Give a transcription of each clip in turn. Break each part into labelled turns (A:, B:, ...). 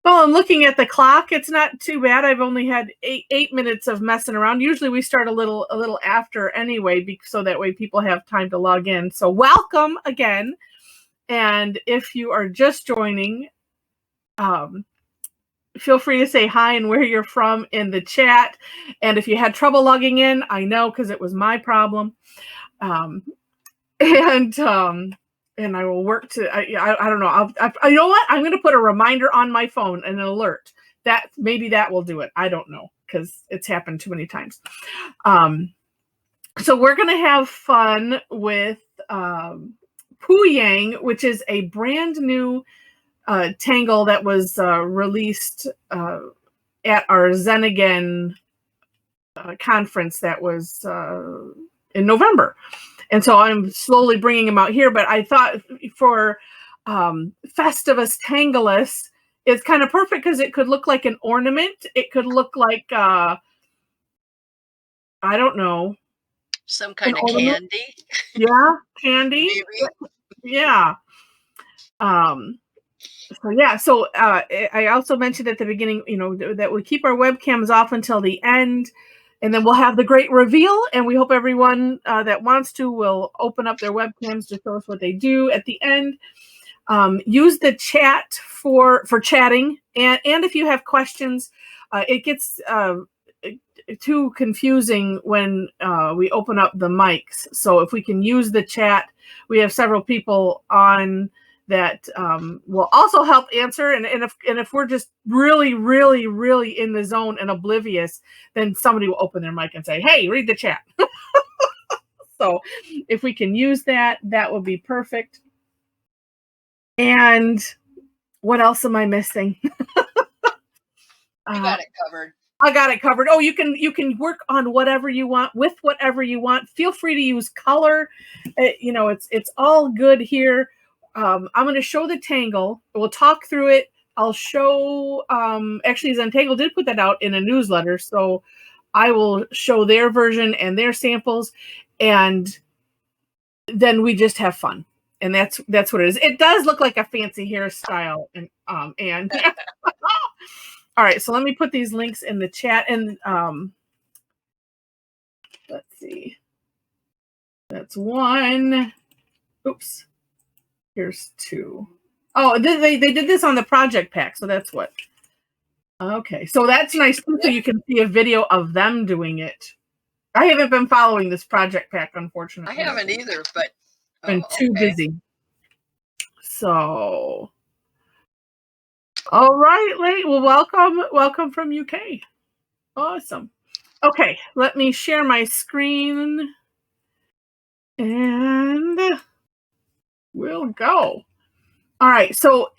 A: Well, I'm looking at the clock. It's not too bad. I've only had 8 minutes of messing around. Usually we start a little after anyway, so that way people have time to log in. So welcome again. And if you are just joining, feel free to say hi and where you're from in the chat. And if you had trouble logging in, I know because it was my problem. And I will work to. I don't know. You know what? I'm going to put a reminder on my phone, an alert. That maybe that will do it. I don't know because it's happened too many times. So we're going to have fun with Pouyang, which is a brand new tangle that was released at our Zen Again conference that was in November. And so I'm slowly bringing them out here, but I thought for Festivus Tanglus, it's kind of perfect because it could look like an ornament. It could look like, I don't know.
B: Some kind of candy.
A: Yeah, candy.
B: Maybe.
A: Yeah. So I also mentioned at the beginning, that we keep our webcams off until the end. And then we'll have the great reveal, and we hope everyone that wants to will open up their webcams to show us what they do at the end. Use the chat for chatting, and if you have questions, it gets too confusing when we open up the mics. So if we can use the chat, we have several people on that will also help answer. And if we're just really, really, really in the zone and oblivious, then somebody will open their mic and say, hey, read the chat. So if we can use that, that would be perfect. And what else am I missing?
B: You got it covered.
A: I got it covered. Oh, you can work on whatever you want with whatever you want. Feel free to use color. It's all good here. I'm going to show the tangle. We'll talk through it. I'll show, actually Zentangle did put that out in a newsletter. So I will show their version and their samples, and then we just have fun. And that's what it is. It does look like a fancy hairstyle. And all right, so let me put these links in the chat, and let's see. That's one. Oops. Here's two. Oh, they did this on the project pack, so that's what. Okay, so that's nice too, so you can see a video of them doing it. I haven't been following this project pack, unfortunately.
B: I haven't either, but
A: been too busy. So, all right, well, welcome from UK. Awesome. Okay, let me share my screen, and we'll go. All right, so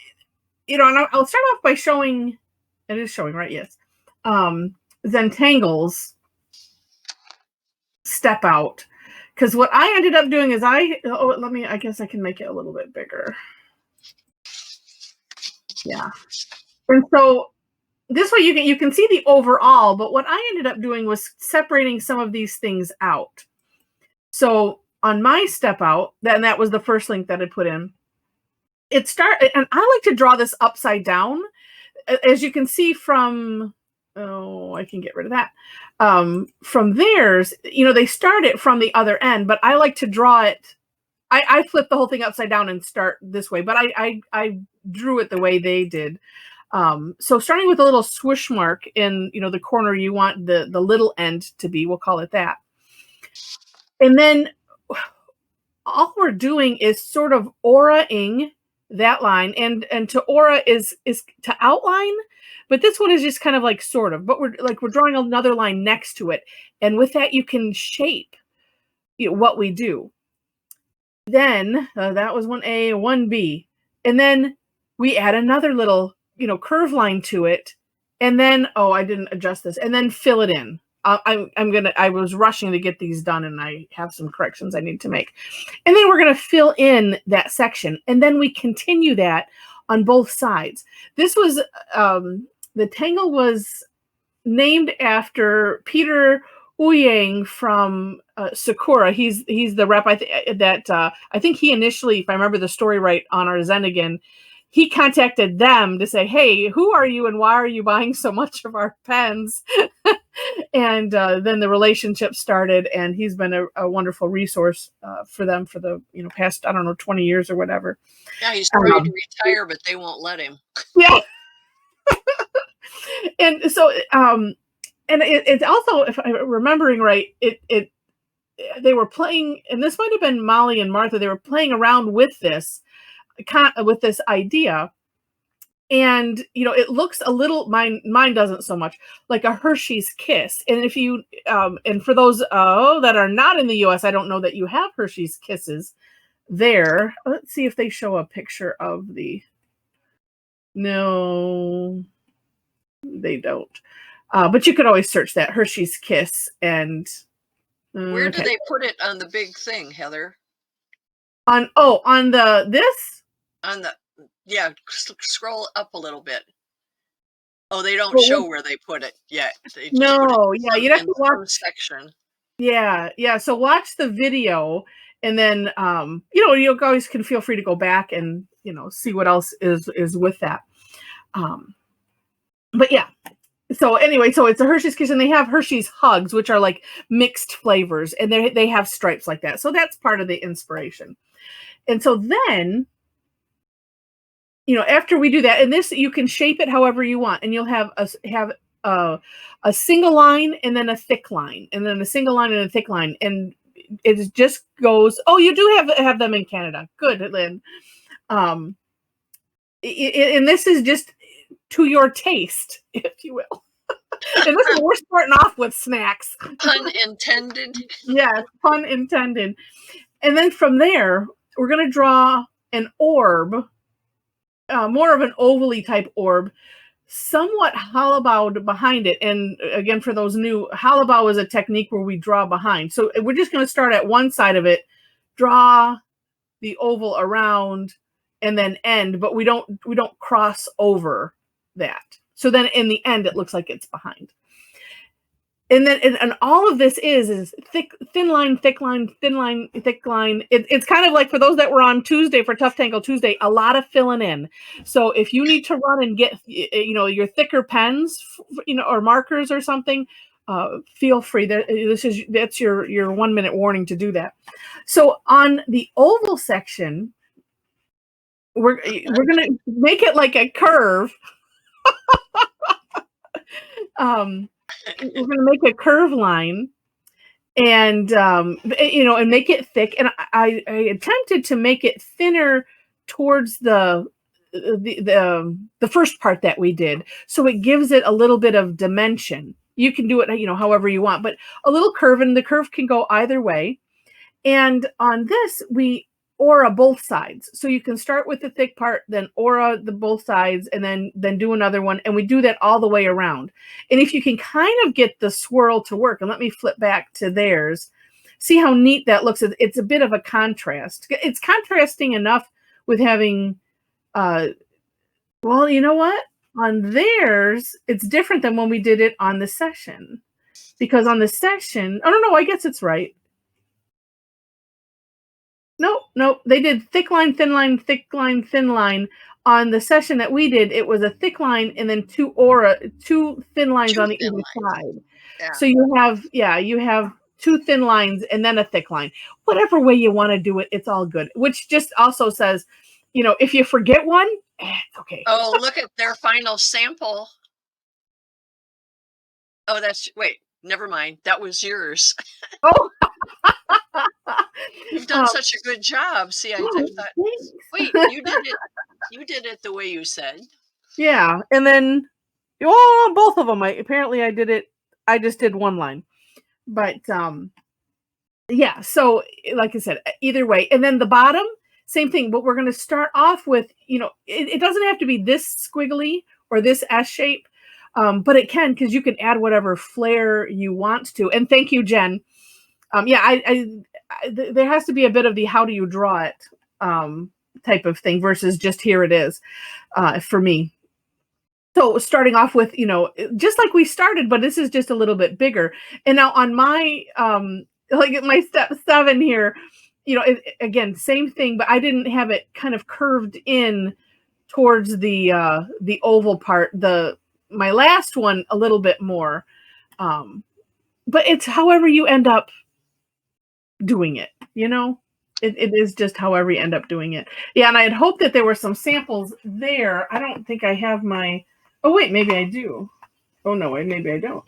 A: and I'll start off by showing. It is showing, right? Yes. Zentangle's step out, because what I ended up doing is I guess I can make it a little bit bigger. Yeah, and so this way you can see the overall. But what I ended up doing was separating some of these things out. So on my step out, that was the first link that I put in. And I like to draw this upside down, as you can see from. Oh, I can get rid of that. From theirs, they start it from the other end, but I like to draw it. I flip the whole thing upside down and start this way, but I drew it the way they did. So starting with a little swoosh mark in the corner you want the little end to be, we'll call it that. And then all we're doing is sort of aura-ing that line, and to aura is to outline, but this one is just kind of like sort of, but we're drawing another line next to it, and with that you can shape what we do. Then that was 1A, 1B, and then we add another little curve line to it, and then I didn't adjust this, and then fill it in. I was rushing to get these done, and I have some corrections I need to make. And then we're going to fill in that section, and then we continue that on both sides. This was the tangle was named after Peter Pouyang from Sakura. He's the rep. I think he initially, if I remember the story right, on our Zen he contacted them to say, "Hey, who are you and why are you buying so much of our pens?" And then the relationship started, and he's been a wonderful resource for them for the past, I don't know, 20 years or whatever.
B: Yeah, he's trying to retire, but they won't let him.
A: Yeah. And so and it's also, if I'm remembering right, they were playing, and this might have been Molly and Martha. They were playing around with this idea, and it looks a little, mine doesn't so much, like a Hershey's Kiss. And if you and for those that are not in the U.S., I don't know that you have Hershey's Kisses there. Let's see if they show a picture of the. No, they don't. But you could always search that Hershey's Kiss. And
B: where do they put it on the big thing, Heather?
A: On the this?
B: On the, yeah, scroll up a little bit. Oh, they don't show where they put it yet.
A: No, yeah, you'd have to watch
B: section.
A: Yeah. So watch the video, and then you always can feel free to go back and see what else is with that. But yeah. So anyway, so it's a Hershey's Kiss, and they have Hershey's Hugs, which are like mixed flavors, and they have stripes like that. So that's part of the inspiration. And so then, after we do that, and this, you can shape it however you want, and you'll have a single line and then a thick line, and then a single line and a thick line, and it just goes. Oh, you do have them in Canada. Good, Lynn. And this is just to your taste, if you will. And this is, we're starting off with snacks.
B: Pun intended.
A: Yes, pun intended. And then from there, we're going to draw an orb, more of an ovally type orb, somewhat hollowed behind it. And again, for those new, hollowbow is a technique where we draw behind. So we're just going to start at one side of it, draw the oval around, and then end, but we don't cross over that. So then in the end, it looks like it's behind. And then, and all of this is thin line, thick line, thin line, thick line. It's kind of like, for those that were on Tuesday for Tough Tangle Tuesday, a lot of filling in. So if you need to run and get, your thicker pens, or markers or something, feel free. That's your 1 minute warning to do that. So on the oval section, we're gonna make it like a curve. We're going to make a curve line, and and make it thick. And I attempted to make it thinner towards the first part that we did, so it gives it a little bit of dimension. You can do it, however you want, but a little curve, and the curve can go either way. And on this, we aura both sides. So you can start with the thick part, then aura the both sides, and then do another one. And we do that all the way around. And if you can kind of get the swirl to work, and let me flip back to theirs, see how neat that looks. It's a bit of a contrast. It's contrasting enough with having, well, you know what? On theirs, it's different than when we did it on the session. Because on the session, oh, no, I guess it's right. Nope. They did thick line, thin line, thick line, thin line. On the session that we did, it was a thick line and then two thin lines on the either side. Yeah. So you have two thin lines and then a thick line. Whatever way you want to do it, it's all good. Which just also says, if you forget one, okay.
B: Oh, look at their final sample. Oh, wait, never mind. That was yours.
A: Oh.
B: You've done such a good job. See, I thought, wait, you did it the way you said.
A: Yeah, and then, both of them. I just did one line, but yeah. So, like I said, either way, and then the bottom, same thing. But we're going to start off with, it doesn't have to be this squiggly or this S shape, but it can, because you can add whatever flair you want to. And thank you, Jen. There has to be a bit of the how do you draw it type of thing versus just here it is for me. So starting off with, just like we started, but this is just a little bit bigger. And now on my, like my step 7 here, again, same thing, but I didn't have it kind of curved in towards the oval part. My last one a little bit more, but it's however you end up doing it. It is just however you end up doing it. Yeah, and I had hoped that there were some samples there. I don't think I have my. Oh wait, maybe I do. Oh no, wait, maybe I don't.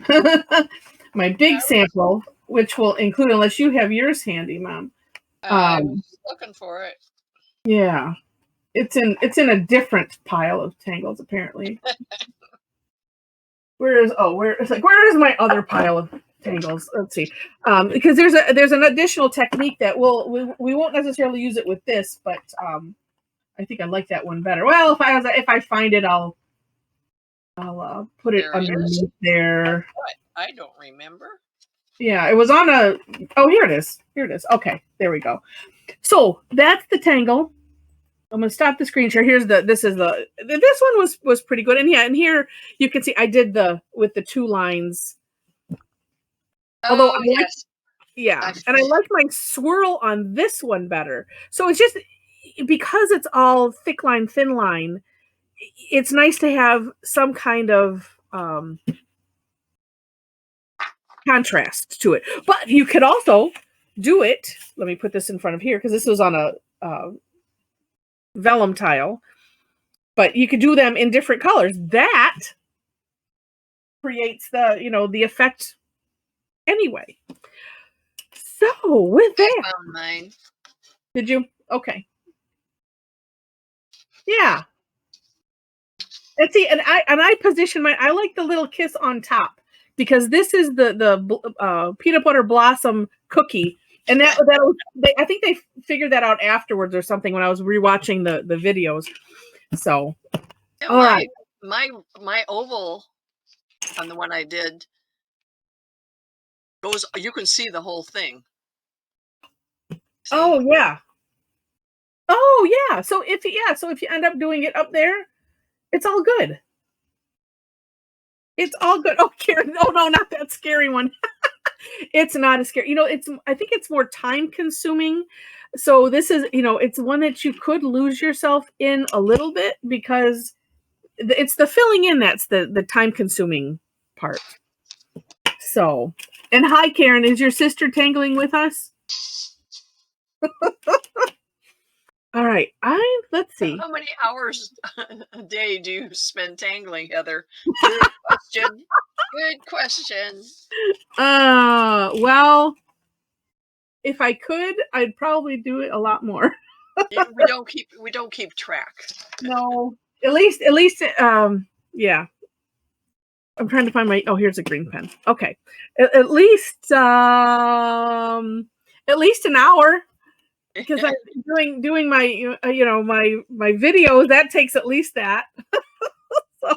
A: My big sample, which will include, unless you have yours handy, Mom.
B: I was looking for it.
A: Yeah, it's in a different pile of tangles apparently. Where is my other pile of tangles? Let's see, because there's an additional technique that we won't necessarily use it with this, but I think I like that one better. Well, if I find it, I'll put it underneath there.
B: I don't remember.
A: Yeah, it was on a. Oh, here it is. Okay, there we go. So that's the tangle. I'm gonna stop the screen share. This one was pretty good, and yeah, and here you can see I did with the 2 lines. Although and I like my swirl on this one better. So it's just because it's all thick line, thin line. It's nice to have some kind of contrast to it. But you could also do it. Let me put this in front of here because this was on a vellum tile. But you could do them in different colors. That creates the effect anyway. So with that,
B: I found mine.
A: Did you? Okay. Yeah. And see, and I position mine. I like the little kiss on top because this is the peanut butter blossom cookie, and I think they figured that out afterwards or something when I was rewatching the videos. So,
B: yeah,
A: all right,
B: my oval on the one I did goes. You can see the whole thing. See?
A: Oh yeah. Oh yeah. So if you end up doing it up there, it's all good. It's all good. Oh, Karen. Oh no, not that scary one. It's not as scary. I think it's more time consuming. So this is, it's one that you could lose yourself in a little bit because it's the filling in that's the time consuming part. So, and hi, Karen. Is your sister tangling with us? All right. Let's see.
B: How many hours a day do you spend tangling, Heather? Good question. Good question.
A: Well, if I could, I'd probably do it a lot more.
B: Yeah, we don't keep track.
A: No, at least, yeah. I'm trying to find here's a green pen. Okay. At least an hour. Because I'm doing my my videos, that takes at least that. So,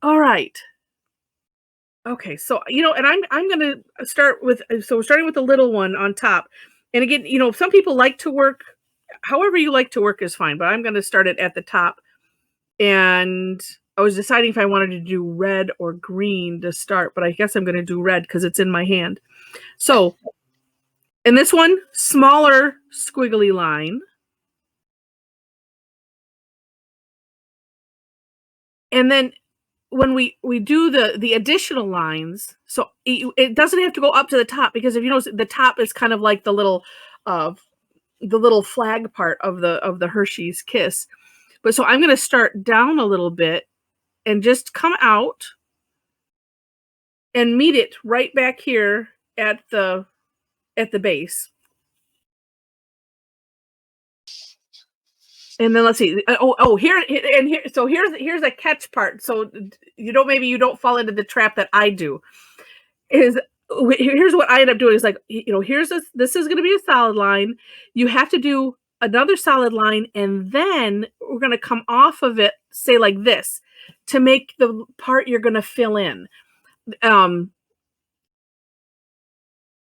A: all right. Okay, so and I'm gonna start with starting with the little one on top. And again, some people like to work however you like to work is fine, but I'm gonna start it at the top. And I was deciding if I wanted to do red or green to start, but I guess I'm gonna do red because it's in my hand. So in this one, smaller squiggly line. And then when we do the additional lines, so it doesn't have to go up to the top because if you notice, the top is kind of like the little flag part of the Hershey's Kiss. But so I'm going to start down a little bit and just come out and meet it right back here at the base. And then let's see. Here's a catch part. So maybe you don't fall into the trap that I do. Here's what I end up doing is like, this is going to be a solid line. You have to do another solid line, and then we're going to come off of it, say like this, to make the part you're going to fill in.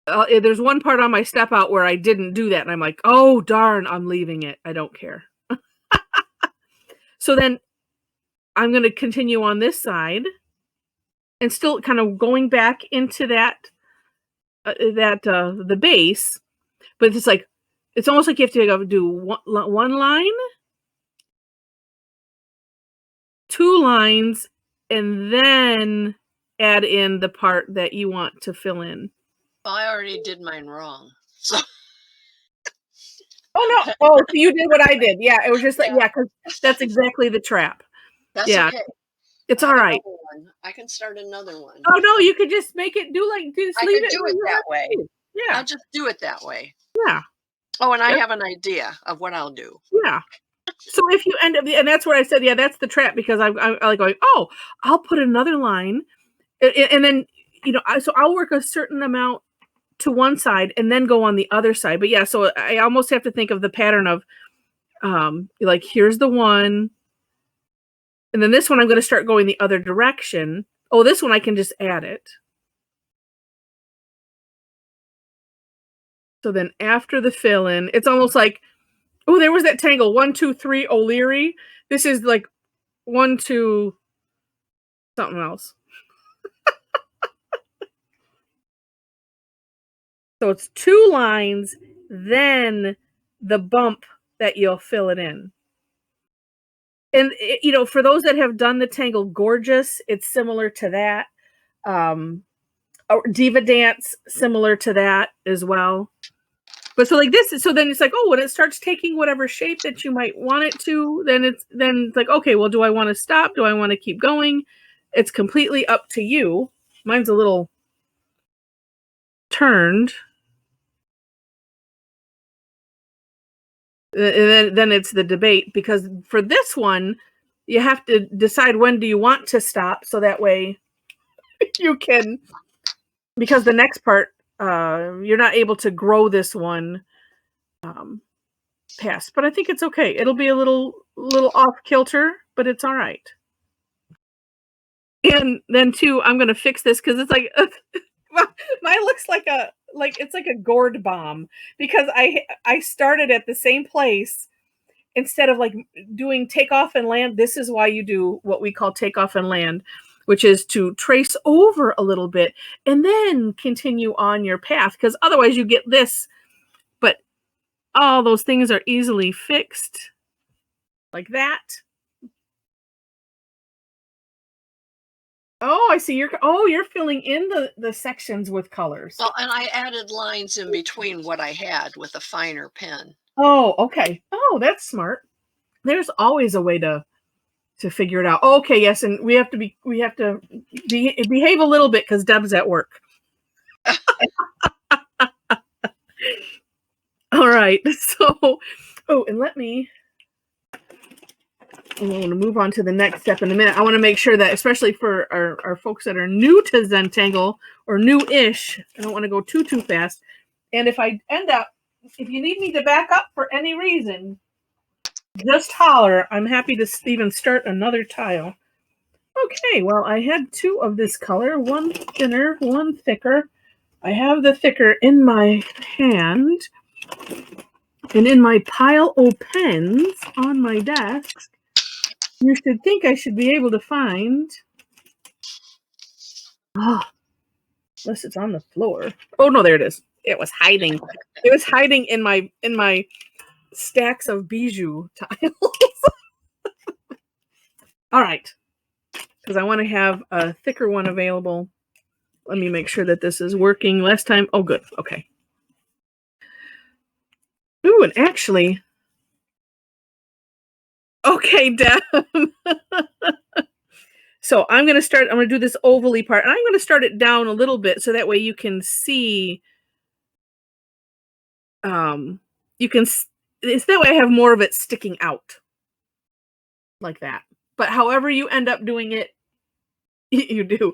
A: There's one part on my step out where I didn't do that, and I'm like, oh darn, I'm leaving it. I don't care. So then I'm going to continue on this side and still kind of going back into the base, but it's like, it's almost like you have to do one line, 2 lines, and then add in the part that you want to fill in.
B: Well, I already did mine wrong. So.
A: Oh, no. Oh, so you did what I did. Yeah, it was just like, yeah, because that's exactly the trap.
B: That's okay.
A: It's all right.
B: I can start another one.
A: Oh, no, you could just make it just
B: I
A: leave
B: could
A: it.
B: do it that way.
A: Yeah.
B: I'll just do it that way.
A: Yeah.
B: Oh, and I have an idea of what I'll do.
A: Yeah. So if you end up, and that's what I said, yeah, that's the trap, because I like going, oh, I'll put another line, and then, so I'll work a certain amount to one side and then go on the other side. But yeah, so I almost have to think of the pattern of, like, here's the one, and then this one I'm going to start going the other direction. Oh, this one I can just add it. So then after the fill in, it's almost like, oh, there was that tangle 1, 2, 3 O'Leary. This is like 1, 2 something else. So it's 2 lines, then the bump that you'll fill it in. And for those that have done the Tangle Gorgeous, it's similar to that. Or Diva Dance, similar to that as well. But so like this, so then it's like, oh, when it starts taking whatever shape that you might want it to, then it's like, okay, well, do I want to stop? Do I want to keep going? It's completely up to you. Mine's a little turned. And then it's the debate, because for this one, you have to decide when do you want to stop, so that way you can, because the next part, you're not able to grow this one past. But I think it's okay. It'll be a little off kilter, but it's all right. And then too, I'm gonna fix this because it's like mine looks like it's like a gourd bomb, because I started at the same place instead of like doing takeoff and land. This is why you do what we call takeoff and land, which is to trace over a little bit and then continue on your path, because otherwise you get this. But all those things are easily fixed like that. Oh, I see. You're filling in the sections with colors.
B: Well, and I added lines in between what I had with a finer pen.
A: Oh, okay. Oh, that's smart. There's always a way to figure it out. Oh, okay, yes, and we have to behave a little bit because Deb's at work. All right. So, and I'm going to move on to the next step in a minute. I want to make sure that, especially for our folks that are new to Zentangle or new-ish, I don't want to go too fast. And if you need me to back up for any reason, just holler. I'm happy to even start another tile. Okay, well, I had 2 of this color, one thinner, one thicker. I have the thicker in my hand, and in my pile of pens on my desk, you should think I should be able to find. Unless it's on the floor. Oh no, there it is. It was hiding. It was hiding in my stacks of bijou tiles. All right, because I want to have a thicker one available. Let me make sure that this is working. Last time, oh good, okay. Ooh, and actually, okay, Deb. So I'm going to do this ovally part, and I'm going to start it down a little bit so that way you can see, it's that way I have more of it sticking out like that. But however you end up doing it, you do.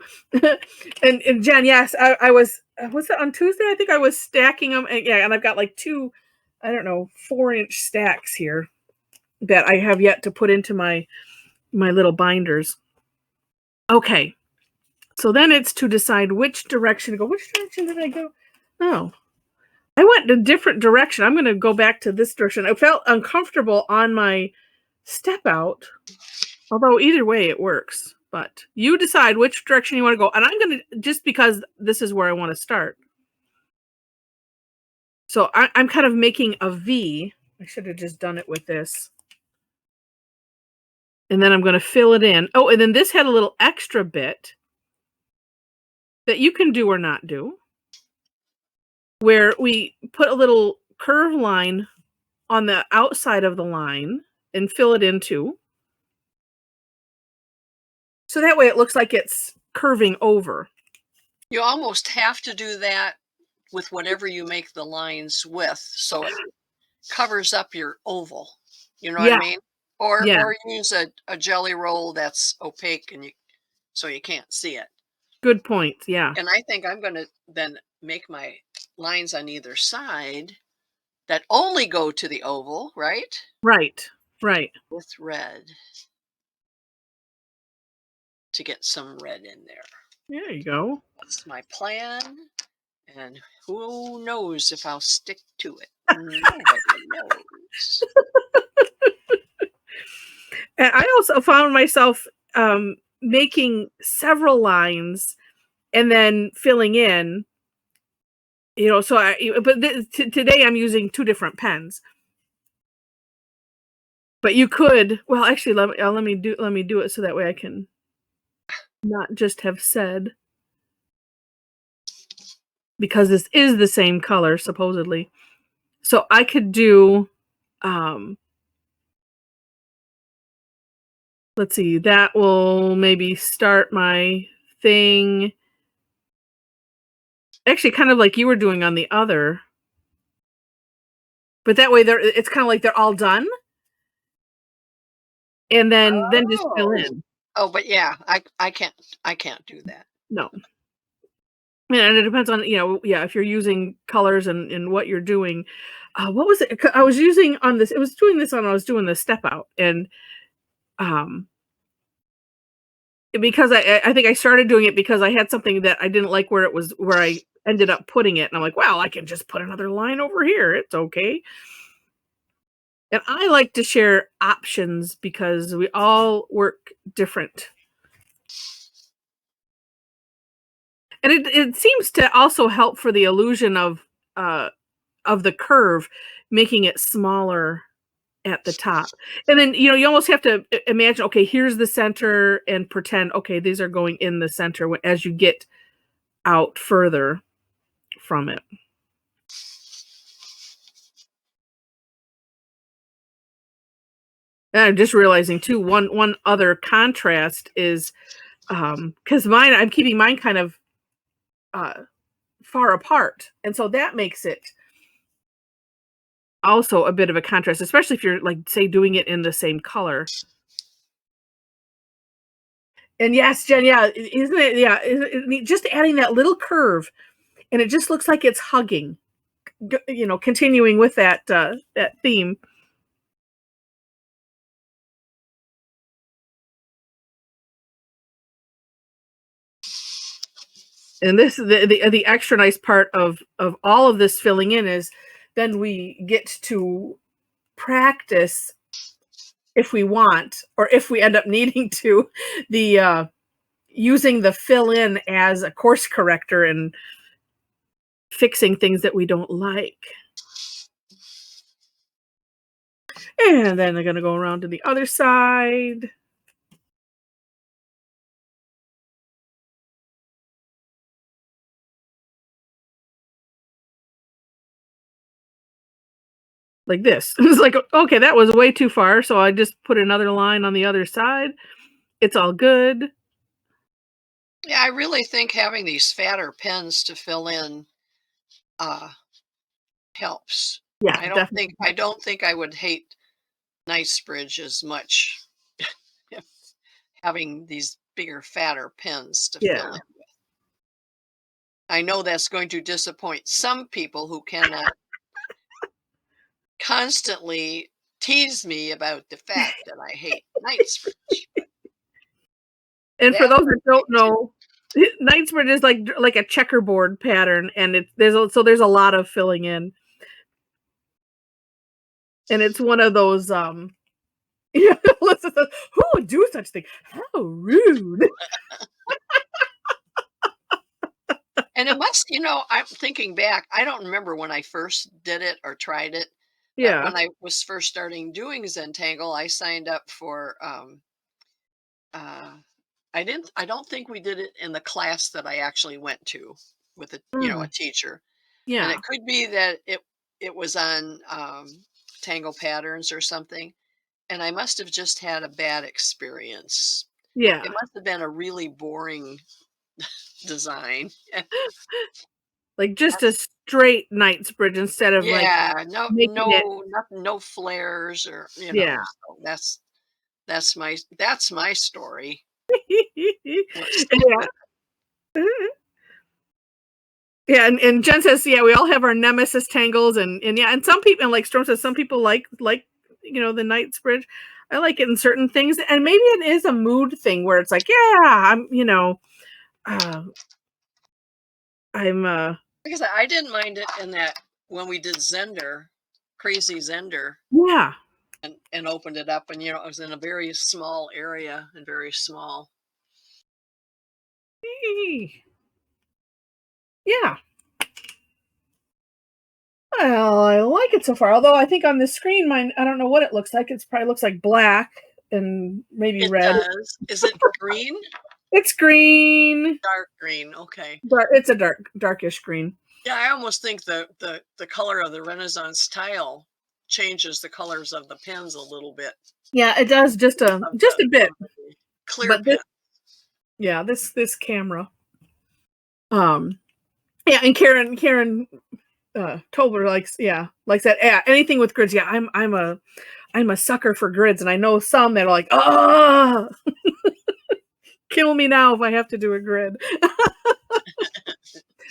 A: and Jen, yes, I was it on Tuesday? I think I was stacking them, and I've got like 2, I don't know, 4-inch stacks here that I have yet to put into my little binders. Okay, so then it's to decide which direction to go. Which direction did I go? Oh, I went a different direction. I'm going to go back to this direction. I felt uncomfortable on my step out. Although either way it works, but you decide which direction you want to go. And I'm going to, just because this is where I want to start. So I'm kind of making a V. I should have just done it with this. And then I'm going to fill it in. Oh, and then this had a little extra bit that you can do or not do, where we put a little curve line on the outside of the line and fill it into. So that way it looks like it's curving over.
B: You almost have to do that with whatever you make the lines with, so it covers up your oval. You know what I mean? Or use a jelly roll that's opaque and so you can't see it.
A: Good point. Yeah.
B: And I think I'm going to then make my lines on either side that only go to the oval, right?
A: Right. Right.
B: With red to get some red in there.
A: There you go.
B: That's my plan. And who knows if I'll stick to it? Nobody knows.
A: And I also found myself making several lines and then filling in, so today I'm using 2 different pens. But you could, well, actually, let me do it so that way I can not just have said, because this is the same color supposedly. So I could do, let's see, that will maybe start my thing. Actually, kind of like you were doing on the other. But that way it's kind of like they're all done. And then just fill in.
B: Oh, but yeah, I can't do that.
A: No. And it depends on, if you're using colors and what you're doing. What was it? I was using on this. It was doing this on, I was doing the step out. And because I think I started doing it because I had something that I didn't like where I ended up putting it. And I'm like, well, I can just put another line over here. It's okay. And I like to share options because we all work different. And it seems to also help for the illusion of the curve, making it smaller at the top. And then, you almost have to imagine, okay, here's the center, and pretend, okay, these are going in the center as you get out further from it. And I'm just realizing too, one other contrast is, because I'm keeping mine kind of far apart. And so that makes it also a bit of a contrast, especially if you're, like, say, doing it in the same color. And yes, Jen, yeah, isn't it? Yeah, just adding that little curve, and it just looks like it's hugging, continuing with that theme. And this the extra nice part of all of this filling in is then we get to practice, if we want, or if we end up needing to, the using the fill in as a course corrector and fixing things that we don't like. And then they're going to go around to the other side. Like this. It was like, okay, that was way too far. So I just put another line on the other side. It's all good.
B: Yeah, I really think having these fatter pens to fill in helps.
A: Yeah,
B: I don't think I would hate Knightsbridge as much having these bigger, fatter pens to fill in with. I know that's going to disappoint some people who cannot constantly tease me about the fact that I hate Knightsbridge.
A: And for those that don't know, Knightsbridge is like a checkerboard pattern, and there's a lot of filling in. And it's one of those Yeah, who would do such thing? How rude.
B: And it must, I'm thinking back, I don't remember when I first did it or tried it, but
A: Yeah.
B: when I was first starting doing Zentangle, I signed up for uh I don't think we did it in the class that I actually went to with a
A: Mm,
B: teacher. And
A: yeah.
B: it could be that it was on Tangle Patterns or something, and I must have just had a bad experience. It
A: Yeah.
B: must have been a really boring design.
A: Like just a straight Knightsbridge instead of like
B: Yeah, no,
A: making it.
B: no, nothing, no flares or
A: Yeah.
B: So that's my story. Let's see.
A: Yeah. Yeah, and Jen says, yeah, we all have our nemesis tangles, and yeah, and some people, and like Storm says, some people like the Knightsbridge. I like it in certain things, and maybe it is a mood thing where it's like, yeah, uh, I'm
B: Because I didn't mind it in that when we did Zender, Crazy Zender,
A: yeah,
B: and opened it up, and it was in a very small area and very small.
A: yeah. Well, I like it so far. Although I think on the screen, mine, I don't know what it looks like. It's probably looks like black and maybe
B: It
A: red.
B: does. Is it green?
A: It's green.
B: Dark green. Okay.
A: It's a darkish green.
B: Yeah, I almost think the color of the Renaissance tile changes the colors of the pins a little bit.
A: Yeah, it does just a
B: Of
A: just a bit.
B: the clear
A: But this,
B: pin.
A: yeah, this camera. Yeah, and Karen Tobler likes that. Yeah, anything with grids. Yeah, I'm a sucker for grids, and I know some that are like, oh, kill me now if I have to do a grid.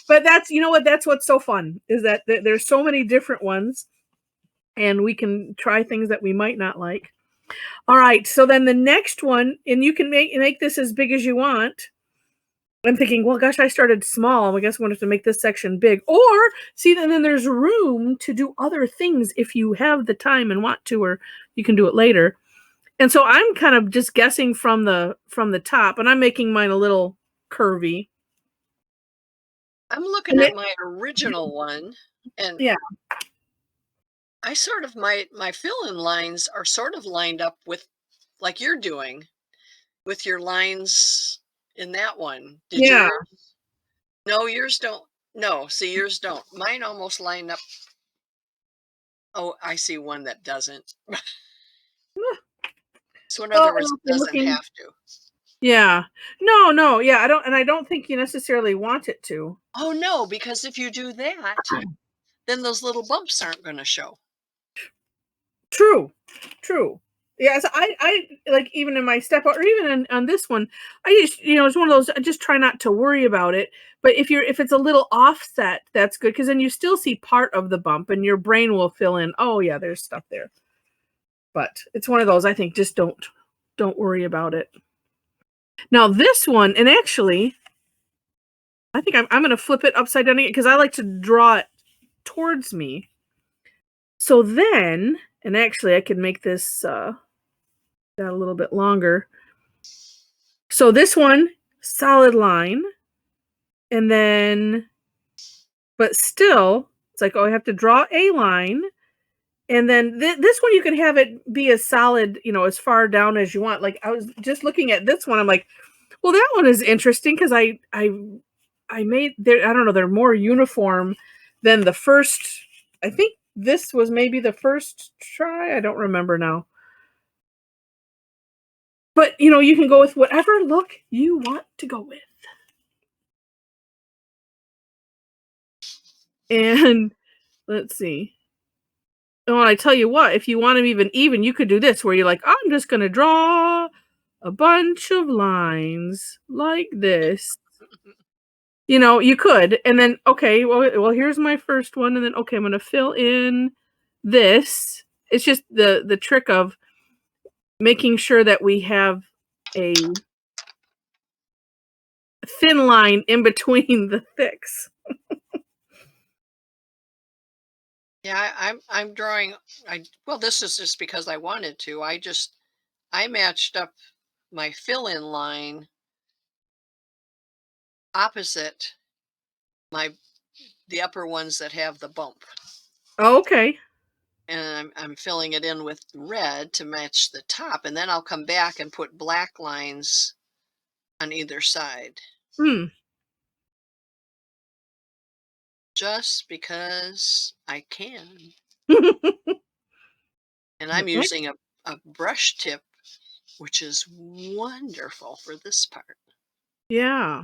A: But that's what that's what's so fun is that there's so many different ones, and we can try things that we might not like. All right, so then the next one, and you can make this as big as you want. I'm thinking, well, gosh, I started small. I guess I'm going to have to make this section big. Or see, then there's room to do other things if you have the time and want to, or you can do it later. And so I'm kind of just guessing from the top, and I'm making mine a little curvy.
B: I'm looking
A: And
B: at
A: it,
B: my original one, and
A: yeah,
B: I sort of my fill-in lines are sort of lined up with like you're doing with your lines in that one. Did
A: yeah.
B: yours? No, yours don't. No, see, yours don't. Mine almost line up. Oh, I see one that doesn't. So in other
A: Well,
B: words, it
A: I'm
B: doesn't
A: looking.
B: have to.
A: Yeah, no, yeah. I don't think you necessarily want it to.
B: Oh no, because if you do that, then those little bumps aren't going to show.
A: True, true. Yeah, so I like even in my step or even on this one, I just it's one of those. I just try not to worry about it. But if it's a little offset, that's good because then you still see part of the bump, and your brain will fill in. Oh yeah, there's stuff there. But it's one of those. I think just don't worry about it. Now this one, and actually, I think I'm going to flip it upside down again because I like to draw it towards me. So then, and actually, I could make this that a little bit longer. So this one, solid line, and then, but still, it's like, oh, I have to draw a line, and then this one you can have it be as solid, as far down as you want. Like I was just looking at this one, I'm like, well, that one is interesting because I made there. I don't know, they're more uniform than the first. I think this was maybe the first try. I don't remember now. But you can go with whatever look you want to go with. And let's see. Oh, and I tell you what, if you want them even, you could do this where you're like, I'm just going to draw a bunch of lines like this. You could. And then, okay, well, here's my first one. And then, okay, I'm going to fill in this. It's just the trick of making sure that we have a thin line in between the thicks.
B: Yeah, I'm drawing. Well, this is just because I wanted to. I just I matched up my fill-in line opposite the upper ones that have the bump.
A: Oh, okay.
B: And I'm filling it in with red to match the top, and then I'll come back and put black lines on either side. Just because I can. And I'm using a brush tip, which is wonderful for this part.
A: Yeah.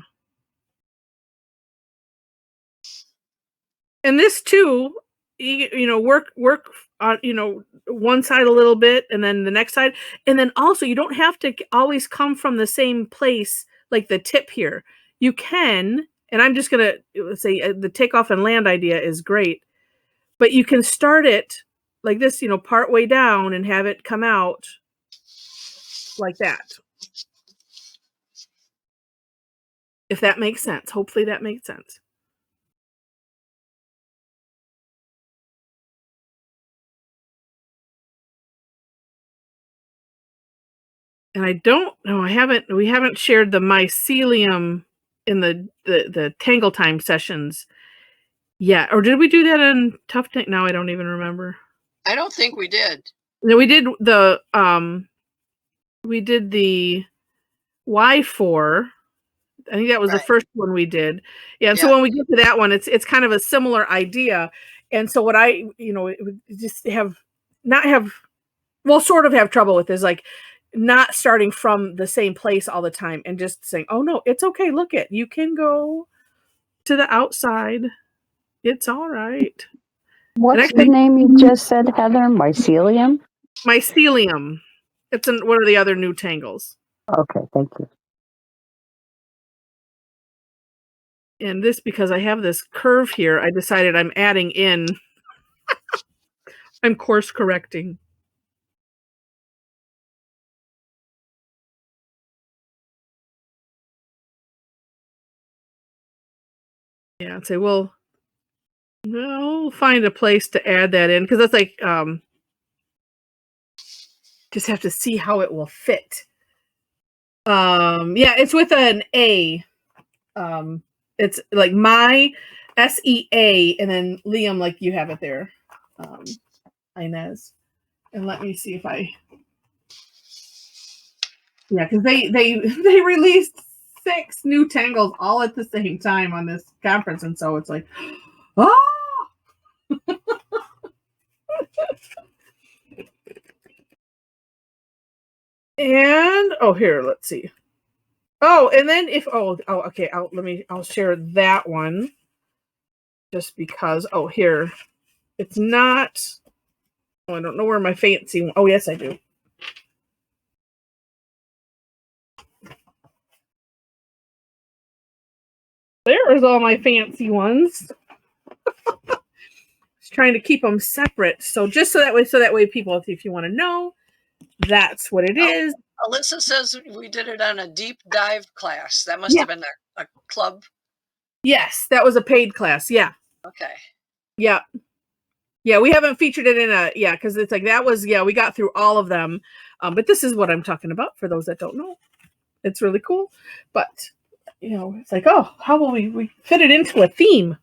A: And this too, you know, work on, you know, one side a little bit and then the next side. And then also you don't have to always come from the same place, like the tip here. You can, and I'm just going to say the takeoff and land idea is great, but you can start it like this, you know, part way down and have it come out like that. If that makes sense. Hopefully that makes sense. And I don't know, we haven't shared the mycelium in the Tangle Time sessions yet. Or did we do that in Tough Tank? Now I don't even remember.
B: I don't think we did.
A: No, we did the Y4. I think that was the first one we did. Yeah, and so when we get to that one, it's kind of a similar idea. And so what I, you know, just sort of have trouble with is like not starting from the same place all the time and just saying, oh no, it's okay. Look it, you can go to the outside. It's all right.
C: What's the name you just said, Heather? Mycelium?
A: Mycelium. It's one of the other new tangles.
C: Okay, thank you.
A: And this, because I have this curve here, I decided I'm adding in. I'm course correcting. Yeah, I'd say, well, we'll find a place to add that in, because that's like, just have to see how it will fit. Yeah, it's with an A. It's like my SEA and then Liam, like you have it there. Inez. And let me see if because they released 6 new tangles all at the same time on this conference, and so it's like, oh. And here, let's see. Oh, and then okay, I'll share that one just because. Oh, here, it's not. Oh, I don't know where my fancy one. Oh, yes, I do. There's all my fancy ones. Just trying to keep them separate. So just so that way people, if you want to know, that's what it is.
B: Alyssa says we did it on a deep dive class. That must have been a club. Yes,
A: that was a paid class. Yeah.
B: Okay.
A: Yeah. Yeah, we haven't featured it in because it's like that was, we got through all of them. But this is what I'm talking about for those that don't know. It's really cool. But, it's like, how will we fit it into a theme?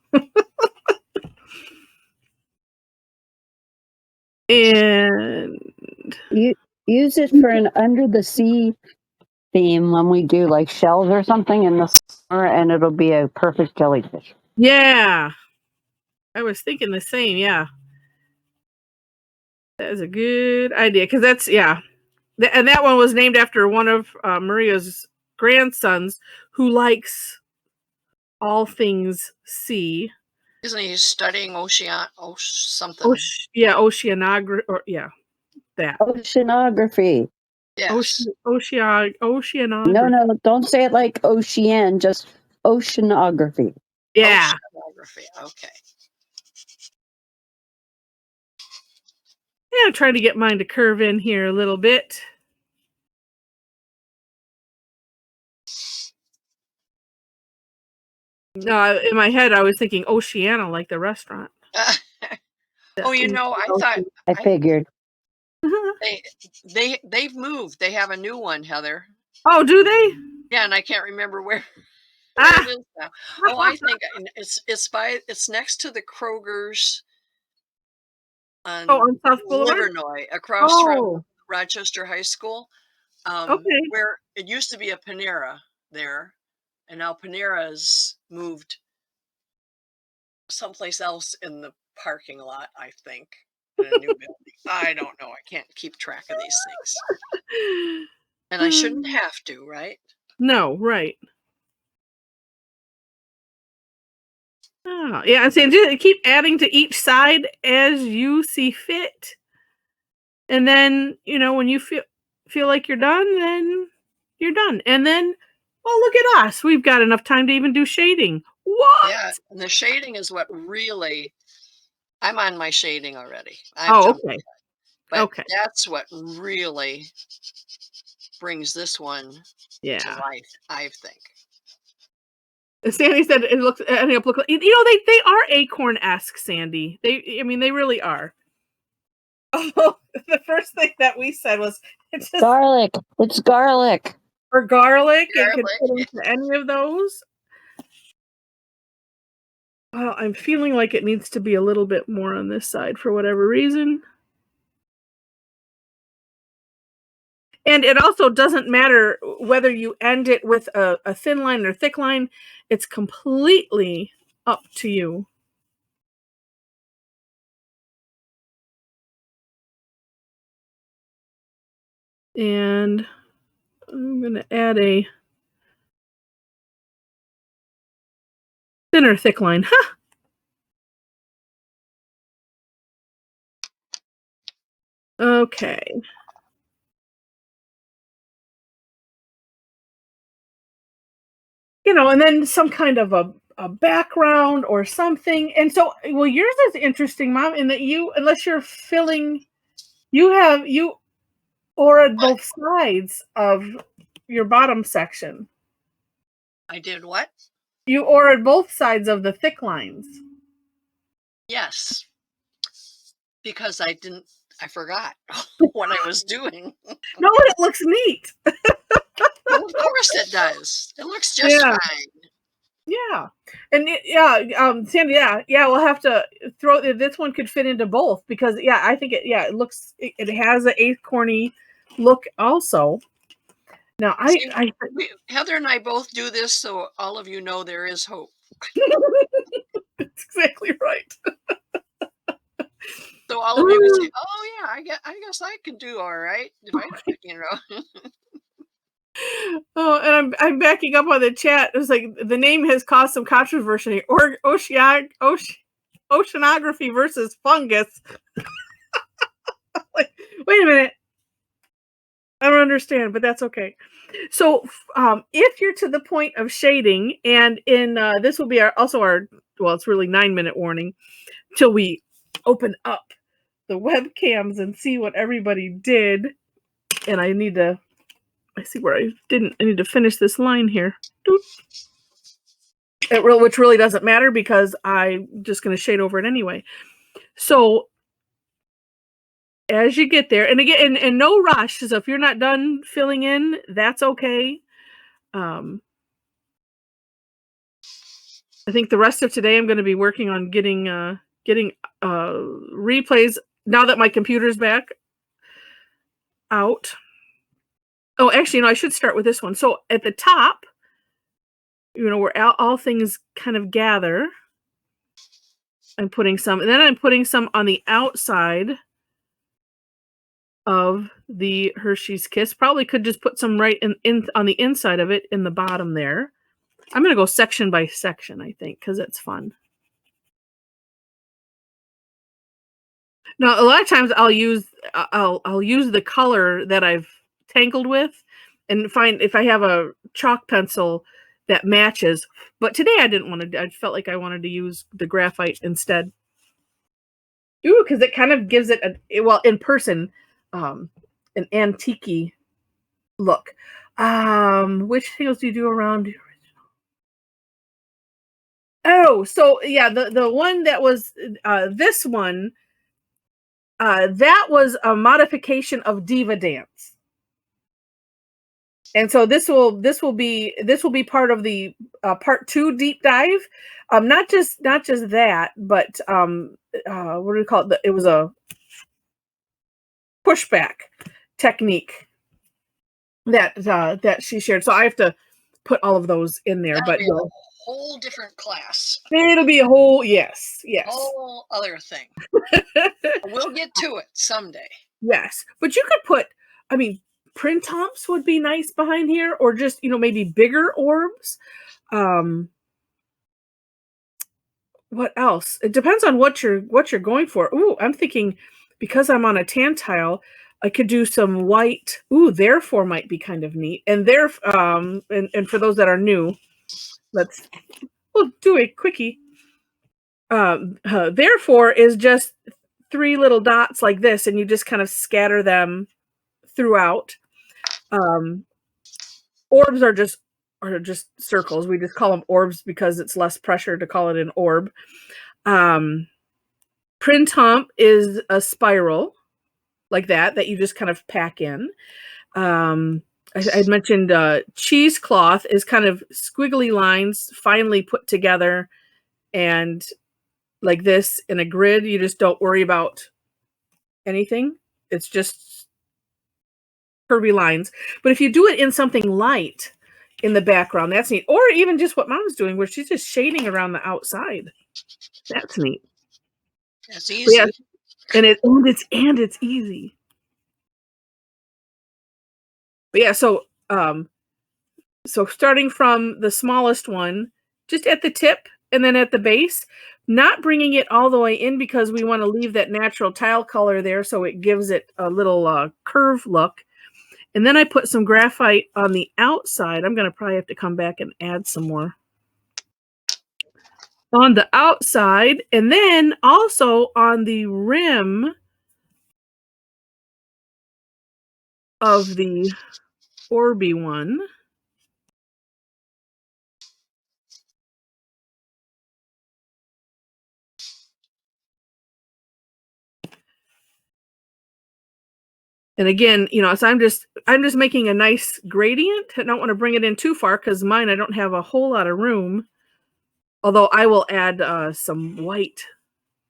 A: And
C: you use it for an under the sea theme when we do like shells or something in the summer, and it'll be a perfect jellyfish.
A: Yeah, I was thinking the same. Yeah, that is a good idea because that's and that one was named after one of Maria's grandsons who likes all things sea.
B: Isn't he studying something?
A: Oceanography, or that.
C: Oceanography.
B: Yes.
A: Oceanography.
C: No, don't say it like ocean, just oceanography.
A: Yeah.
B: Oceanography. Okay.
A: Yeah, I'm trying to get mine to curve in here a little bit. In my head, I was thinking Oceana, like the restaurant.
B: I thought
C: I figured.
B: They've moved. They have a new one, Heather.
A: Oh, do they?
B: Yeah, and I can't remember where it is now. Oh, I think it's next to the Kroger's on
A: South Boulevard?
B: Livernois, across from Rochester High School. Where it used to be a Panera there, and now Panera's moved someplace else in the parking lot, I think, in a new building. I don't know. I can't keep track of these things. And I shouldn't have to, right?
A: No, right. Oh, yeah, I'm saying just keep adding to each side as you see fit. And then, when you feel like you're done, then you're done. And then, look at us. We've got enough time to even do shading. What?
B: Yeah, and the shading is what really, I'm on my shading already.
A: Okay.
B: But that's what really brings this one to life, I think.
A: Sandy said it looks, ending up look like, they are acorn-esque, Sandy. They really are. Oh, the first thing that we said was
C: it's garlic. It's garlic.
A: Or garlic. It could fit into any of those. Well, I'm feeling like it needs to be a little bit more on this side for whatever reason. And it also doesn't matter whether you end it with a thin line or thick line. It's completely up to you. And I'm going to add a thinner thick line. Huh. Okay. And then some kind of a background or something. And so, yours is interesting, Mom, in that unless you're filling, you auraed both sides of your bottom section.
B: I did what?
A: You auraed both sides of the thick lines.
B: Yes. Because I forgot what I was doing.
A: No, it looks neat.
B: Well, of course it does. It looks just fine.
A: Yeah. And Sandy, we'll have to throw, this one could fit into both because I think it looks, it has an acorny look also. Now
B: Heather and I both do this, so all of you know there is hope.
A: That's exactly right.
B: So all of you can say, "Oh yeah, I guess I can do all right." If I,
A: Oh, and I'm backing up on the chat. It was like the name has caused some controversy. Or oceanography versus fungus. Like, wait a minute. I don't understand, but that's okay. So, if you're to the point of shading, and in this will be also our it's really 9-minute warning till we open up the webcams and see what everybody did. And I see where I didn't. I need to finish this line here. Which really doesn't matter because I'm just going to shade over it anyway. So as you get there, and again, and no rush. So if you're not done filling in, that's okay. I think the rest of today I'm going to be working on getting replays now that my computer's back out. Oh, actually, I should start with this one. So at the top, where all things kind of gather, I'm putting some, and then I'm putting some on the outside of the Hershey's Kiss. Probably could just put some right in on the inside of it in the bottom there. I'm going to go section by section, I think, because it's fun. Now, a lot of times I'll use the color that I've tangled with and find if I have a chalk pencil that matches. But today I didn't want to. I felt like I wanted to use the graphite instead. Ooh, because it kind of gives it in person, an antique-y look. Which things do you do around the original? Oh, so yeah, the one that was this one. that was a modification of Diva Dance. And so this will be part of the part 2 deep dive. Not just that, but what do we call it? It was a pushback technique that she shared. So I have to put all of those in there.
B: That'll be a whole different class.
A: It'll be a whole
B: whole other thing. We'll get to it someday.
A: Yes, but you could put, I mean, printemps would be nice behind here, or just maybe bigger orbs. What else? It depends on what you're going for. Ooh, I'm thinking, because I'm on a tan tile, I could do some white. Ooh, therefore might be kind of neat. And and for those that are new, we'll do a quickie. Therefore is just 3 little dots like this, and you just kind of scatter them throughout. Orbs are just circles. We just call them orbs because it's less pressure to call it an orb. Printemps is a spiral like that you just kind of pack in. I'd mentioned cheesecloth is kind of squiggly lines finely put together, and like this in a grid. You just don't worry about anything. It's just curvy lines. But if you do it in something light in the background, that's neat. Or even just what Mom's doing, where she's just shading around the outside. That's neat.
B: That's easy.
A: Yeah, and it's easy. But yeah, so starting from the smallest one, just at the tip and then at the base, not bringing it all the way in because we want to leave that natural tile color there so it gives it a little curve look. And then I put some graphite on the outside. I'm going to probably have to come back and add some more on the outside, and then also on the rim of the Orby one. And again, so I'm just making a nice gradient. I don't want to bring it in too far because mine, I don't have a whole lot of room. Although I will add some white.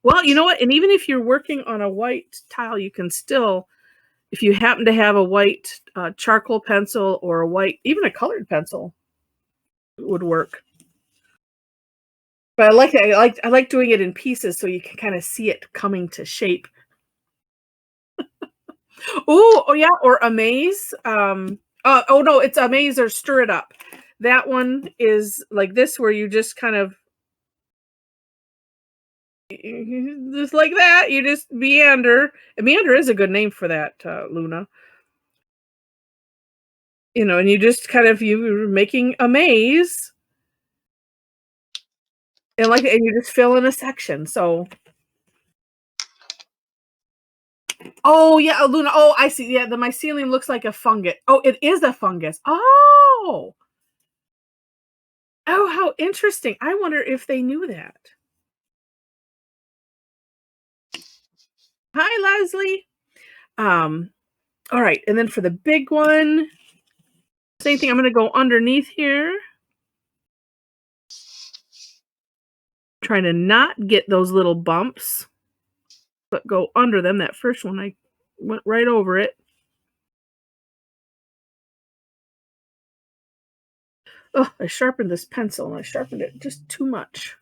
A: Well, you know what? And even if you're working on a white tile, you can still, if you happen to have a white charcoal pencil or a white, even a colored pencil would work. But I like doing it in pieces so you can kind of see it coming to shape. Oh yeah, or amaze. Oh no, it's amaze or stir it up. That one is like this, where you just kind of just like that. You just meander. Meander is a good name for that, Luna. And you just kind of you're making a maze, and you just fill in a section. So. Oh yeah, Luna. Oh, I see. Yeah, the mycelium looks like a fungus. Oh, it is a fungus. Oh, how interesting. I wonder if they knew that. Hi, Leslie. All right, and then for the big one, same thing. I'm going to go underneath here, trying to not get those little bumps, but go under them. That first one, I went right over it. Oh, I sharpened this pencil, and I sharpened it just too much.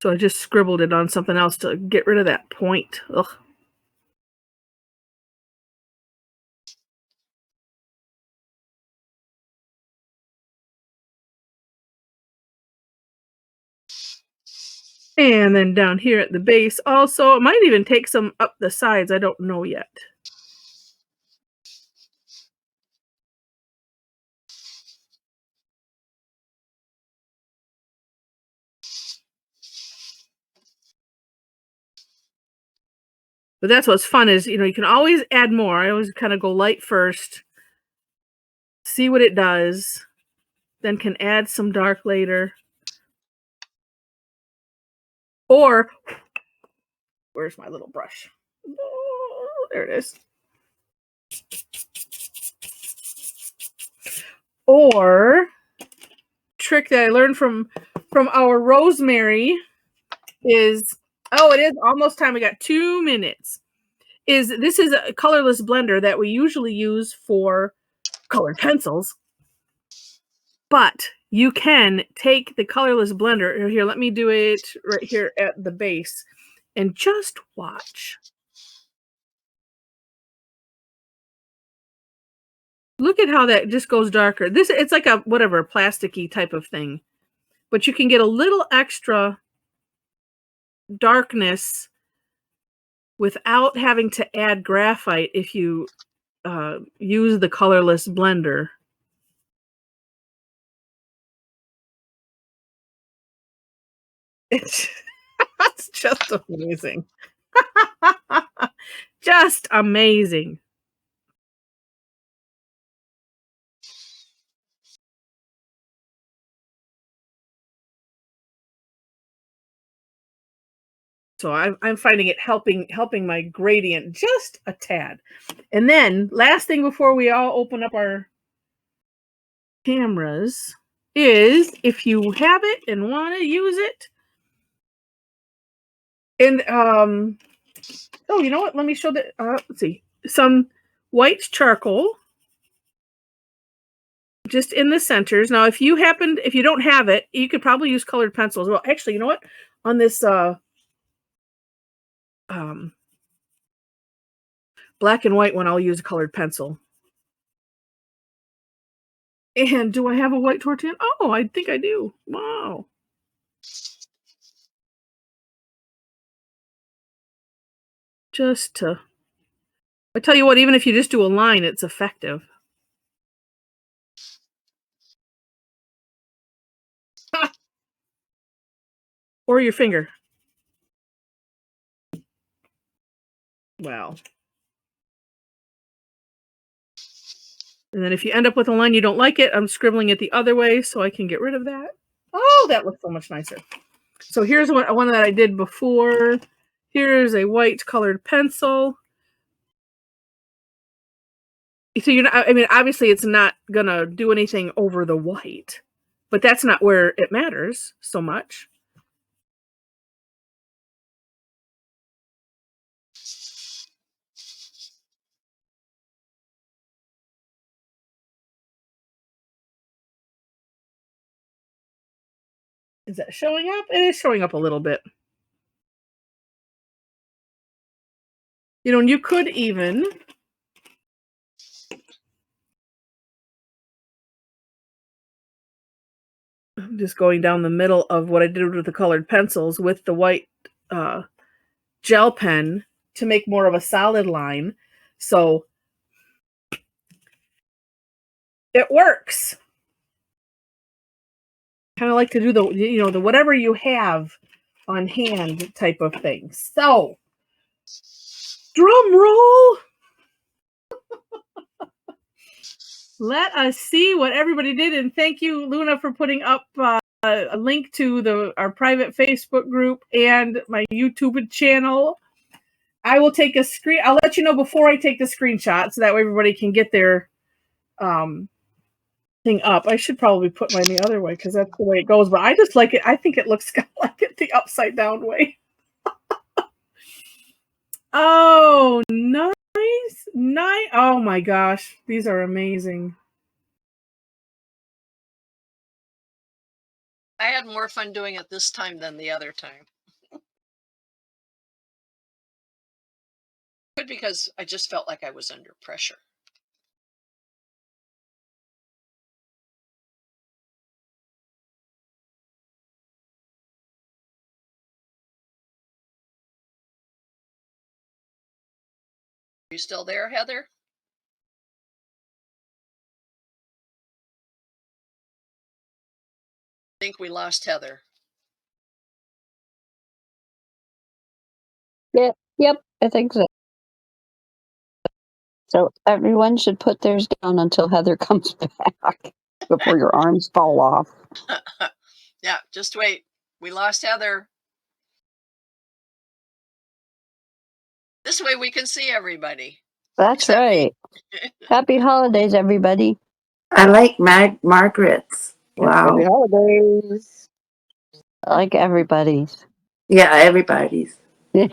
A: So I just scribbled it on something else to get rid of that point. Ugh. And then down here at the base also, it might even take some up the sides. I don't know yet. But that's what's fun is, you can always add more. I always kind of go light first, see what it does, then can add some dark later. Or, where's my little brush? Oh, there it is. Or, trick that I learned from our Rosemary is, oh, it is almost time. We got 2 minutes. This is a colorless blender that we usually use for colored pencils, but you can take the colorless blender. Here, let me do it right here at the base and just watch. Look at how that just goes darker. It's like a whatever plasticky type of thing, but you can get a little extra darkness without having to add graphite if you use the colorless blender. It's just amazing. Just amazing. So I'm finding it helping my gradient just a tad. And then last thing before we all open up our cameras is, if you have it and want to use it, and oh, you know what? Let me show that. Let's see, some white charcoal just in the centers. Now, if you don't have it, you could probably use colored pencils. Well, actually, you know what? On this black and white one, I'll use a colored pencil. And do I have a white tortillion? Oh, I think I do. Wow. I tell you what, even if you just do a line, it's effective. Or your finger. Wow. And then if you end up with a line you don't like it, I'm scribbling it the other way so I can get rid of that. Oh, that looks so much nicer. So here's one that I did before. Here's a white colored pencil. So obviously it's not gonna do anything over the white, but that's not where it matters so much. Is that showing up? It is showing up a little bit. And you could even just going down the middle of what I did with the colored pencils with the white gel pen to make more of a solid line. So it works. Kind of like to do the whatever you have on hand type of thing. So drum roll. Let us see what everybody did, and thank you, Luna, for putting up a link to our private Facebook group and my YouTube channel. I will take a screen. I'll let you know before I take the screenshot, so that way everybody can get their thing up. I should probably put mine the other way because that's the way it goes. But I just like it. I think it looks kind of like it the upside down way. Oh, nice. Oh my gosh, these are amazing.
B: I had more fun doing it this time than the other time. Good, because I just felt like I was under pressure. Are you still there, Heather? I think we lost Heather.
C: Yep, I think so. So everyone should put theirs down until Heather comes back before your arms fall off.
B: Yeah, just wait. We lost Heather. This way we can see everybody.
C: That's
B: Except
C: right. Happy holidays, everybody.
D: I like Margaret's. Wow.
C: Happy holidays. I like everybody's.
D: Yeah, everybody's.
C: No,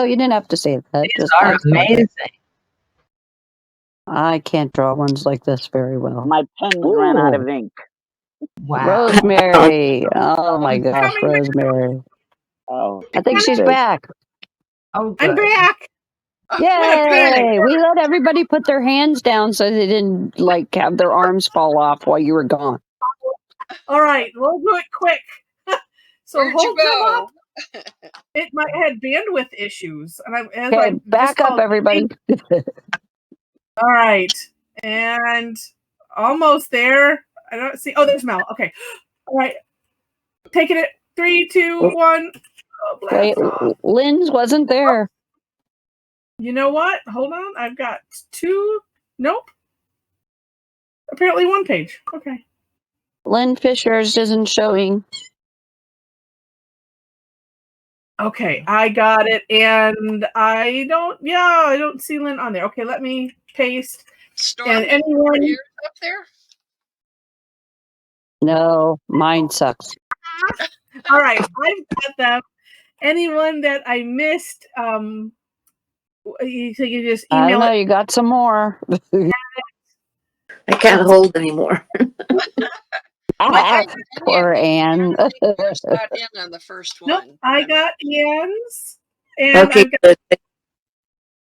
C: you didn't have to say that.
E: These are amazing.
C: I can't draw ones like this very well.
F: My pens ran out of ink.
E: Wow.
C: Rosemary. Oh my gosh,
A: Coming back.
C: Rosemary.
F: Oh,
C: I think she's back.
E: Oh,
A: I'm
E: good.
A: back.
C: Yay! We let everybody put their hands down so they didn't like have their arms fall off while you were gone.
A: All right, we'll do it quick. So
B: Where'd you
A: hold them
B: go?
A: up. It might had bandwidth issues, and
C: Okay, back up, everybody.
A: All right, and almost there. I don't see. Oh, there's Mel. Okay. All right. Taking it. 3, 2, 1. Oh,
C: Wait, Lynn's wasn't there.
A: You know what? Hold on. I've got 2. Nope. Apparently 1 page. Okay.
C: Lynn Fisher's isn't showing.
A: Okay, I got it, and I don't see Lynn on there. Okay, let me paste.
B: Storm,
A: And anyone
B: ears up there?
C: No, mine sucks.
A: All right, I've got them. Anyone that I missed, you just
C: I
A: email
C: know
A: it.
C: you got some more.
D: I can't hold anymore.
C: Poor Anne.
B: I think yours got in on the first
A: Nope,
B: one.
A: I got Ian's, and
D: Okay, good.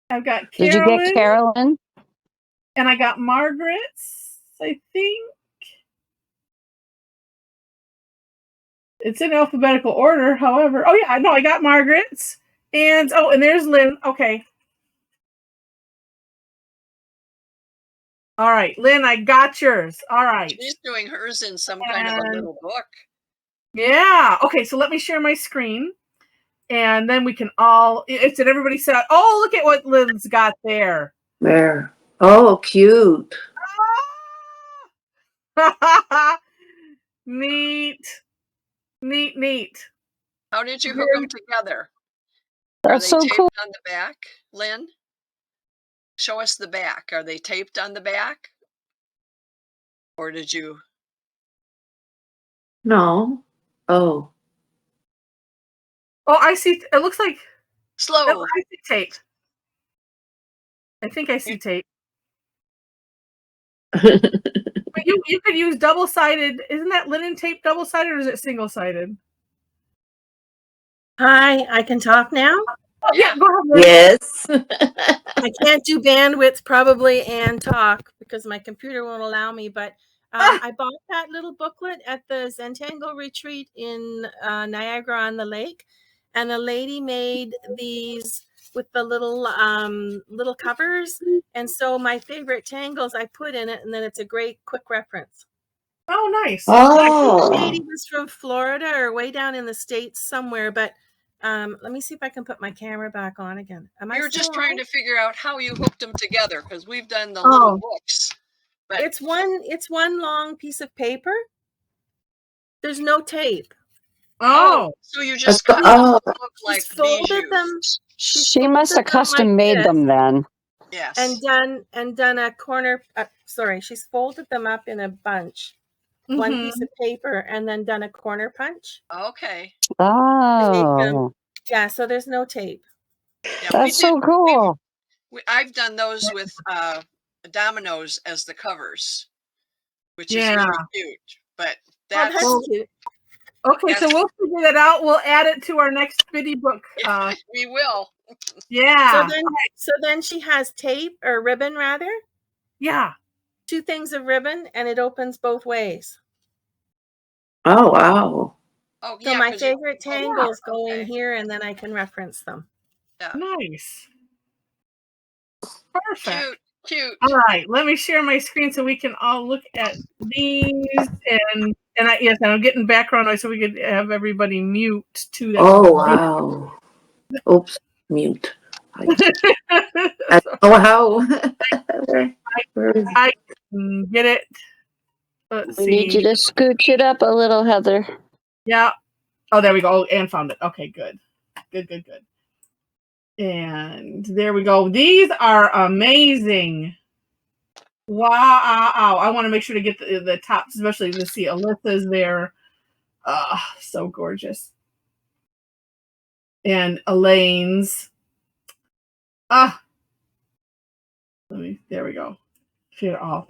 A: I've got
C: Did you
A: Carolyn,
C: get Carolyn?
A: and I got Margaret's. I think it's in alphabetical order. However, oh yeah, no, I got Margaret's, and and there's Lynn. Okay. All right, Lynn, I got yours. All right.
B: She's doing hers in some kind of a little book.
A: Yeah. Okay, so let me share my screen. And then we can all, did everybody say, oh, look at what Lynn's got there.
D: Where? Oh, cute.
A: Neat.
B: How did you hook them together?
C: That's so
B: taped
C: cool.
B: on the back, Lynn? Show us the back. Are they taped on the back? Or did you?
D: No. Oh.
A: Oh, I see. It looks like.
B: Slow.
A: Oh, I see tape. I think I see tape. But you could use double-sided. Isn't that linen tape double-sided, or is it single-sided?
G: Hi, I can talk now?
A: Oh, yeah, go ahead. Lynn.
D: Yes.
G: I can't do bandwidth probably and talk because my computer won't allow me, but I bought that little booklet at the Zentangle retreat in Niagara on the Lake, and the lady made these with the little covers, and so my favorite tangles I put in it, and then it's a great quick reference.
A: Oh, nice.
D: Oh.
G: The lady was from Florida or way down in the States somewhere, but let me see if I can put my camera back on again.
B: You're just trying to figure out how you hooked them together because we've done the little books. But
G: it's one long piece of paper. There's no tape.
A: Oh,
B: so you just cut them to look like
G: folded them.
C: She must have custom made them then.
B: Yes.
G: And done a corner. She's folded them up in a bunch. One piece of paper, and then done a corner punch.
B: Okay.
C: Oh.
G: Yeah, so there's no tape.
B: Yeah,
C: that's so cool.
B: I've done those with dominoes as the covers, which is really cute. But that's
G: cute.
A: Okay, so we'll figure that out. We'll add it to our next biddy book.
B: We will.
A: Yeah.
G: So then she has tape or ribbon, rather.
A: Yeah.
G: 2 things of ribbon, and it opens both ways.
D: Oh, wow.
B: Oh,
G: so my favorite tangles go in here, and then I can reference them.
B: Yeah.
A: Nice. Perfect.
B: Cute.
A: All right, let me share my screen so we can all look at these. And I'm getting background noise so we could have everybody mute too.
D: Oh, wow. Oops, mute. I don't know how.
A: I can get it. Let's see.
C: We need you to scooch it up a little, Heather.
A: Yeah. Oh, there we go. Oh, Anne found it. Okay, good. Good. And there we go. These are amazing. Wow. I want to make sure to get the tops, especially to see Alyssa's there. So gorgeous. And Elaine's. There we go. Share off.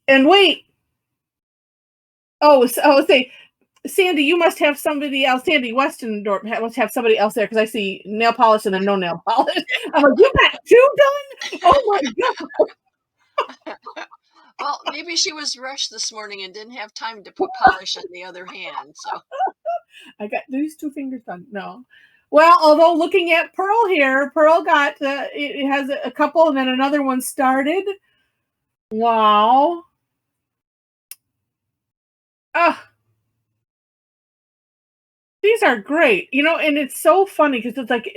A: And wait. Say, Sandy, you must have somebody else. Sandy Westendorp must have somebody else there because I see nail polish and then no nail polish. I'm like, you got two done? Oh my god.
B: Well, maybe she was rushed this morning and didn't have time to put polish in the other hand. So
A: I got these 2 fingers done. No. Well, although looking at Pearl here, Pearl got it has a couple and then another one started. Wow. These are great, and it's so funny because it's like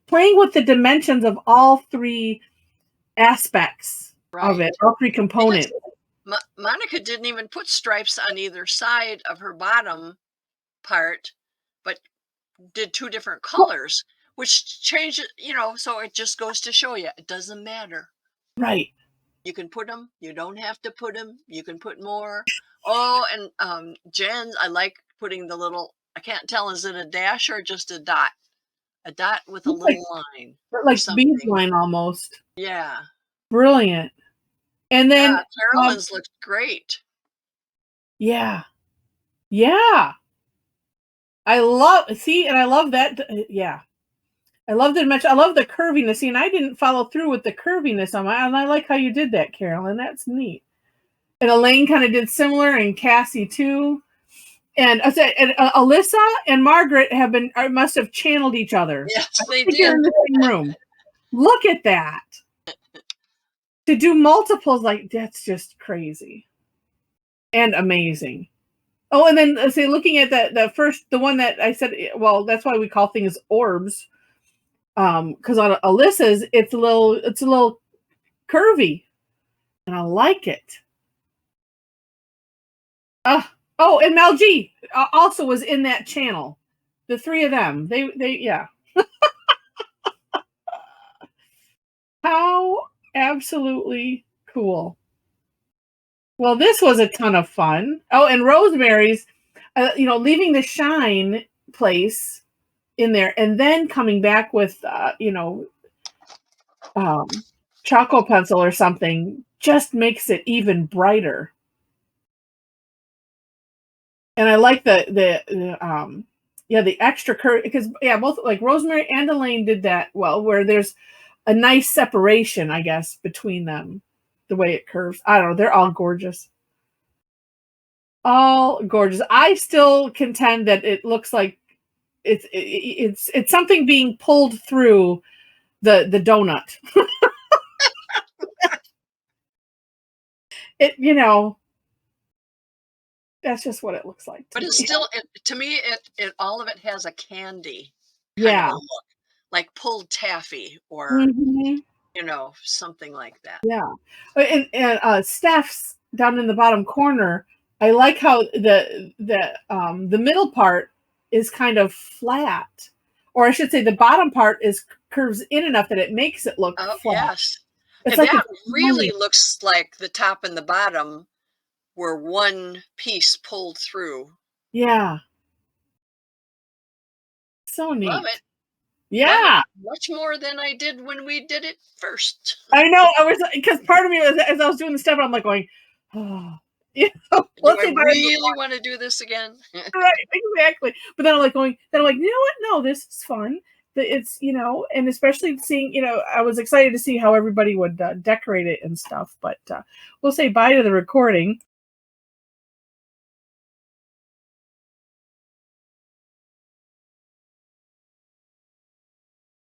A: playing with the dimensions of all 3 aspects of it, all 3 components.
B: Monica didn't even put stripes on either side of her bottom part, but did 2 different colors, which changed it, so it just goes to show you, it doesn't matter.
A: Right.
B: You can put them, you don't have to put them, you can put more. Oh, and Jen, I like putting the little, I can't tell, is it a dash or just a dot? A dot with a little line.
A: Like bead line almost.
B: Yeah.
A: Brilliant. And then
B: Carolyn's looked great.
A: Yeah. Yeah. I love that. Yeah. I love the dimension. I love the curviness. See, and I didn't follow through with the curviness on my, and I like how you did that, Carolyn. That's neat. And Elaine kind of did similar, and Cassie too. And Alyssa and Margaret must have channeled each other.
B: Yes, they
A: did. They're in the same room. Look at that. To do multiples, like, that's just crazy and amazing. Oh, and then looking at the one that I said, well, that's why we call things orbs. Because on Alyssa's, it's a little curvy, and I like it. And Mel G also was in that channel. The 3 of them, they yeah. How absolutely cool. Well, this was a ton of fun. Oh, and Rosemary's, leaving the shine place in there and then coming back with, Choco pencil or something just makes it even brighter. And I like the extra curve because both like Rosemary and Elaine did that well, where there's a nice separation, I guess, between them, the way it curves. I don't know. They're all gorgeous. All gorgeous. I still contend that it looks like it's something being pulled through the donut. That's just what it looks like.
B: But it's still, to me, it all of it has a candy
A: kind
B: of a look, like pulled taffy or something like that.
A: Yeah, and Steph's down in the bottom corner. I like how the middle part is kind of flat, or I should say, the bottom part curves in enough that it makes it look flat.
B: Yes,
A: it's
B: and
A: like
B: that really looks like the top and the bottom were one piece pulled through.
A: Yeah. So neat.
B: Love it.
A: Yeah.
B: Much more than I did when we did it first.
A: I know. Because part of me, as I was doing the stuff, I'm like going, oh.
B: Do I really want to do this again?
A: Right, exactly. But then I'm like, you know what? No, this is fun. It's, and especially seeing, I was excited to see how everybody would decorate it and stuff. But we'll say bye to the recording.